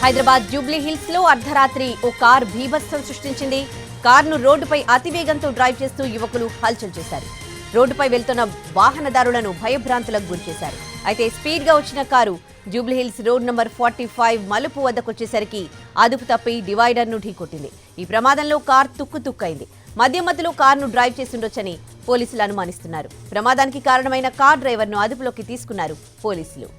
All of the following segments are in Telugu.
హైదరాబాద్ జూబ్లీ హిల్స్ లో అర్ధరాత్రి ఓ కార్ బీభత్సం సృష్టించింది. కారును రోడ్డుపై అతివేగంతో డ్రైవ్ చేస్తూ యువకులు హల్చల్ చేశారు. రోడ్డుపై వెళ్తున్న వాహనదారులను భయభ్రాంతులకు గురిచేశారు. అయితే స్పీడ్ గా వచ్చిన కారు జూబ్లీహిల్స్ రోడ్ నంబర్ 45 మలుపు వద్దకొచ్చేసరికి అదుపు తప్పి డివైడర్ ను ఢీకొట్టింది. ఈ ప్రమాదంలో కార్ తుక్కుతుక్కైంది. మధ్యలో కారును డ్రైవ్ చేస్తుండొచ్చని పోలీసులు అనుమానిస్తున్నారు. ప్రమాదానికి కారణమైన కార్ డ్రైవర్ ను అదుపులోకి తీసుకున్నారు పోలీసులు.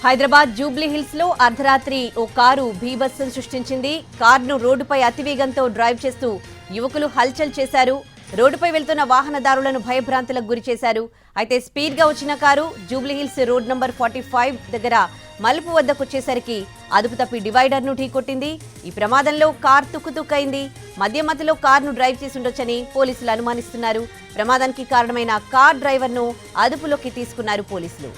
హైదరాబాద్ జూబ్లీ హిల్స్ లో అర్ధరాత్రి ఓ కారు బీభత్సం సృష్టించింది. కారును రోడ్డుపై అతివేగంతో డ్రైవ్ చేస్తూ యువకులు హల్చల్ చేశారు. రోడ్డుపై వెళ్తున్న వాహనదారులను భయభ్రాంతులకు గురి చేశారు. అయితే స్పీడ్ గా వచ్చిన కారు జూబ్లీహిల్స్ రోడ్ నంబర్ 45 దగ్గర మలుపు వద్దకొచ్చేసరికి అదుపు తప్పి డివైడర్ ను ఢీకొట్టింది. ఈ ప్రమాదంలో కార్ తుక్కుతుక్కైంది. మధ్యలో కారును డ్రైవ్ చేసుండొచ్చని పోలీసులు అనుమానిస్తున్నారు. ప్రమాదానికి కారణమైన కార్ డ్రైవర్ ను అదుపులోకి తీసుకున్నారు పోలీసులు.